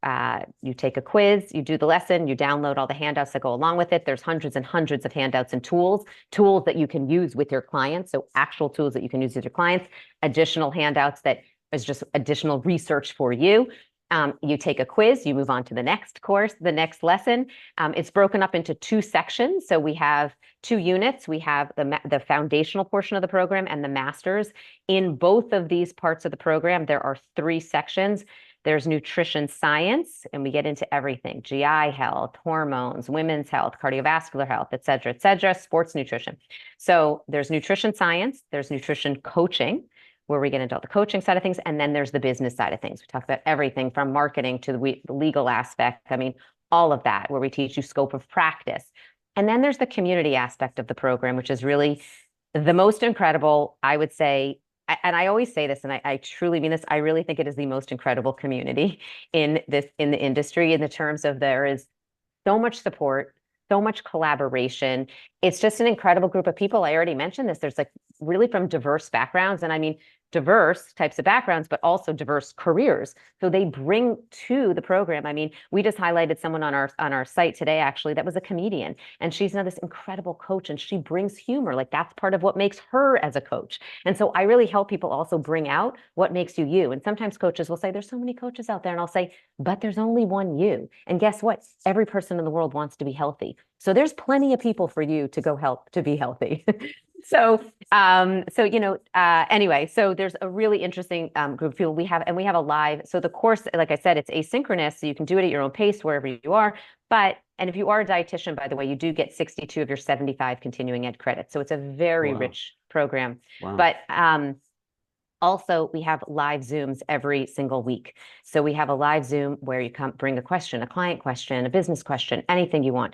take a quiz, you do the lesson, you download all the handouts that go along with it. There's hundreds and hundreds of handouts and tools that you can use with your clients. So actual tools that you can use with your clients, additional handouts that is just additional research for you. You take a quiz, you move on to the next course, the next lesson. It's broken up into 2 sections. So we have 2 units. We have the foundational portion of the program and the masters. In both of these parts of the program, there are 3 sections. There's nutrition science, and we get into everything: GI health, hormones, women's health, cardiovascular health, et cetera, sports nutrition. So there's nutrition science, there's nutrition coaching, where we get into all the coaching side of things. And then there's the business side of things. We talk about everything from marketing to the legal aspect. All of that, where we teach you scope of practice. And then there's the community aspect of the program, which is really the most incredible, I would say. And I always say this, and I truly mean this. I really think it is the most incredible community in the industry, in the terms of there is so much support, so much collaboration. It's just an incredible group of people. I already mentioned this. There's like really from diverse backgrounds. And diverse types of backgrounds, but also diverse careers. So they bring to the program. I mean, we just highlighted someone on our site today, actually, that was a comedian, and she's now this incredible coach, and she brings humor. Like, that's part of what makes her as a coach. And so I really help people also bring out what makes you you. And sometimes coaches will say, there's so many coaches out there. And I'll say, but there's only one you. And guess what? Every person in the world wants to be healthy. So there's plenty of people for you to go help to be healthy. So, anyway, so there's a really interesting group of people we have a live. So the course, like I said, it's asynchronous, so you can do it at your own pace wherever you are. And if you are a dietitian, by the way, you do get 62 of your 75 continuing ed credits. So it's a very rich program. Wow. But also, we have live Zooms every single week. So we have a live Zoom where you come bring a question, a client question, a business question, anything you want.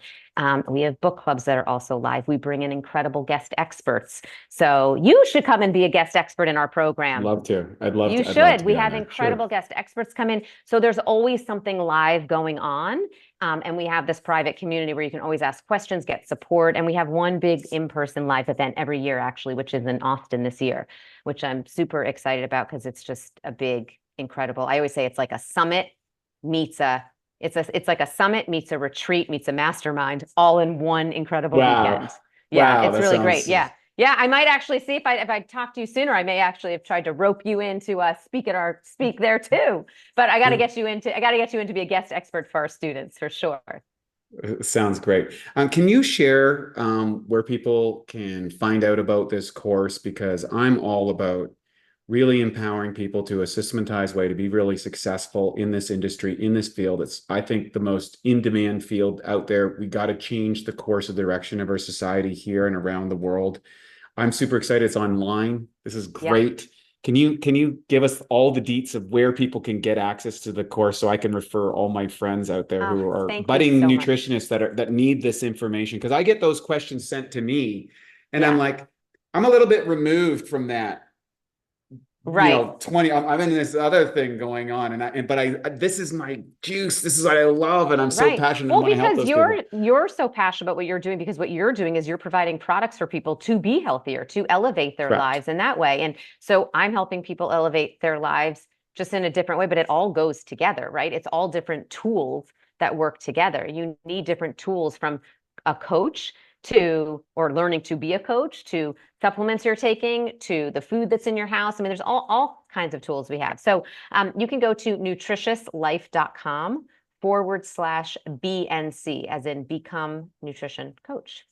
We have book clubs that are also live. We bring in incredible guest experts. So you should come and be a guest expert in our program. I'd love to. You should. We have incredible guest experts come in. So there's always something live going on. And we have this private community where you can always ask questions, get support. And we have one big in-person live event every year, actually, which is in Austin this year, which I'm super excited about because it's just a big, incredible. I always say it's like a summit meets it's like a summit meets a retreat meets a mastermind all in one incredible weekend. Yeah, it's really great. Yeah. Yeah, I might actually see if I talked to you sooner, I may actually have tried to rope you in to speak there too. But I got to get you in to be a guest expert for our students for sure. Sounds great. Can you share where people can find out about this course? Because I'm all about really empowering people to a systematized way to be really successful in this industry, in this field. It's, I think, the most in-demand field out there. We got to change the course of direction of our society here and around the world. I'm super excited. It's online. This is great. Yeah. Can you give us all the deets of where people can get access to the course so I can refer all my friends out there who are budding nutritionists that need this information? Because I get those questions sent to me and I'm like, I'm a little bit removed from that. Right. I'm in this other thing going on, but this is my juice. This is what I love, and I'm so passionate. Well, because you're so passionate about what you're doing, because what you're doing is you're providing products for people to be healthier, to elevate their lives in that way. And so I'm helping people elevate their lives just in a different way, but it all goes together, right? It's all different tools that work together. You need different tools, from a coach or learning to be a coach, to supplements you're taking, to the food that's in your house. I mean, there's all kinds of tools we have. So you can go to nutritiouslife.com/BNC, as in become nutrition coach.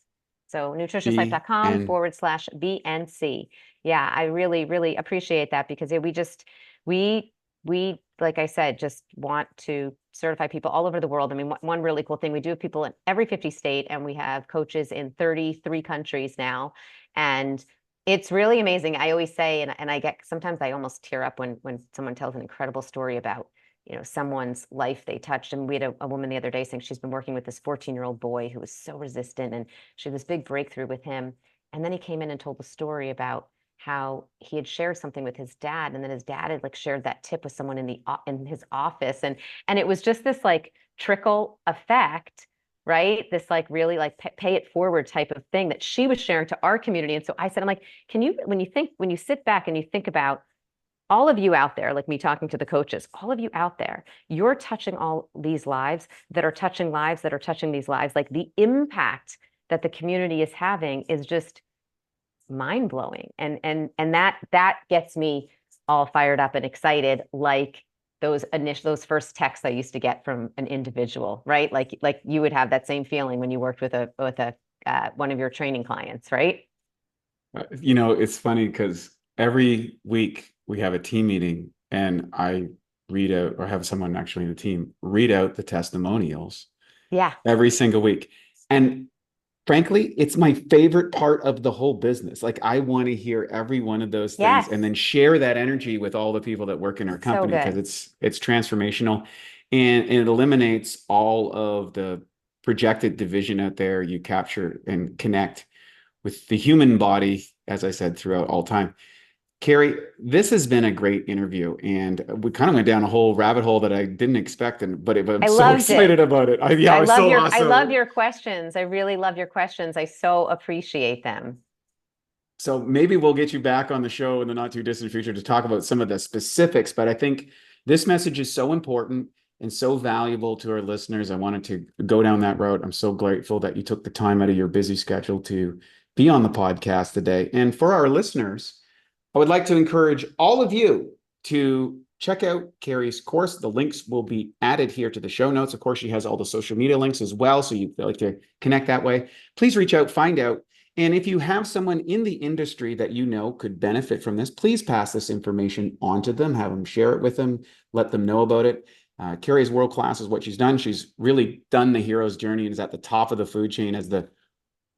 So nutritiouslife.com/BNC. Yeah, I really, really appreciate that, because we, like I said, just want to certify people all over the world. I mean, one really cool thing, we do have people in every 50 state, and we have coaches in 33 countries now. And it's really amazing. I always say, and sometimes I almost tear up when someone tells an incredible story about, someone's life they touched. And we had a woman the other day saying she's been working with this 14-year-old boy who was so resistant, and she had this big breakthrough with him. And then he came in and told the story about how he had shared something with his dad, and then his dad had shared that tip with someone in his office, and it was just this trickle effect, right? This really pay it forward type of thing that she was sharing to our community. And so I said, I'm like, can you, when you sit back and you think about all of you out there, like me talking to the coaches, all of you out there, you're touching all these lives that are touching lives that are touching these lives. Like, the impact that the community is having is just mind-blowing, and that gets me all fired up and excited, like those first texts I used to get from an individual, right? Like you would have that same feeling when you worked with one of your training clients, right? It's funny because every week we have a team meeting, and I read out, or have someone actually in the team read out the testimonials. Yeah. Every single week. And frankly, it's my favorite part of the whole business. Like, I want to hear every one of those things and then share that energy with all the people that work in our company, because it's transformational, and it eliminates all of the projected division out there. You capture and connect with the human body, as I said, throughout all time. Keri, this has been a great interview, and we kind of went down a whole rabbit hole that I didn't expect, but I'm so excited about it. I love your questions. I really love your questions. I so appreciate them. So maybe we'll get you back on the show in the not too distant future to talk about some of the specifics, but I think this message is so important and so valuable to our listeners. I wanted to go down that road. I'm so grateful that you took the time out of your busy schedule to be on the podcast today. And for our listeners, I would like to encourage all of you to check out Keri's course. The links will be added here to the show notes. Of course, she has all the social media links as well, so you'd like to connect that way. Please reach out, find out. And if you have someone in the industry that you know could benefit from this, please pass this information on to them, have them share it with them, let them know about it. Keri is world class is what she's done. She's really done the hero's journey and is at the top of the food chain as the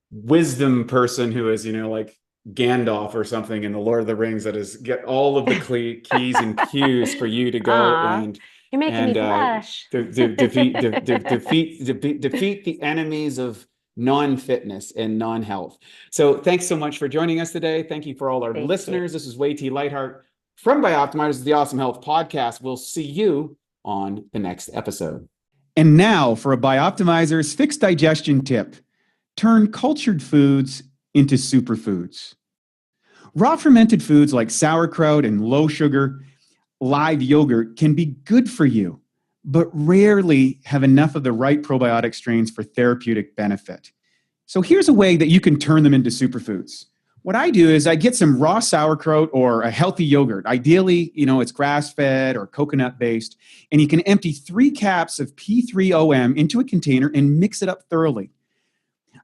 wisdom person who is, like Gandalf or something in the Lord of the Rings, that is get all of the keys and cues for you to go and you're making me blush. defeat the enemies of non-fitness and non-health. So thanks so much for joining us today. Thank you for all our listeners. This is Wei-T Lightheart from Bioptimizers, the Awesome Health Podcast. We'll see you on the next episode. And now for a Bioptimizers fixed digestion tip. Turn cultured foods into superfoods. Raw fermented foods like sauerkraut and low sugar, live yogurt can be good for you, but rarely have enough of the right probiotic strains for therapeutic benefit. So here's a way that you can turn them into superfoods. What I do is I get some raw sauerkraut or a healthy yogurt. Ideally, it's grass-fed or coconut-based, and you can empty 3 caps of P3OM into a container and mix it up thoroughly.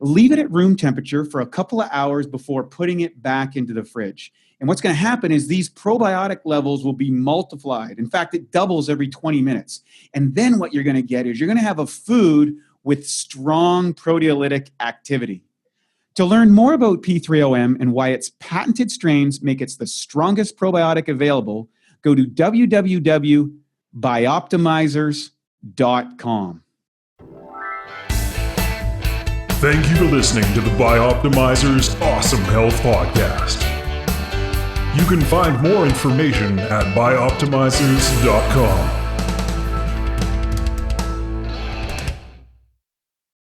Leave it at room temperature for a couple of hours before putting it back into the fridge. And what's going to happen is these probiotic levels will be multiplied. In fact, it doubles every 20 minutes. And then what you're going to get is you're going to have a food with strong proteolytic activity. To learn more about P3OM and why its patented strains make it the strongest probiotic available, go to www.bioptimizers.com. Thank you for listening to the Bioptimizers Awesome Health Podcast. You can find more information at bioptimizers.com.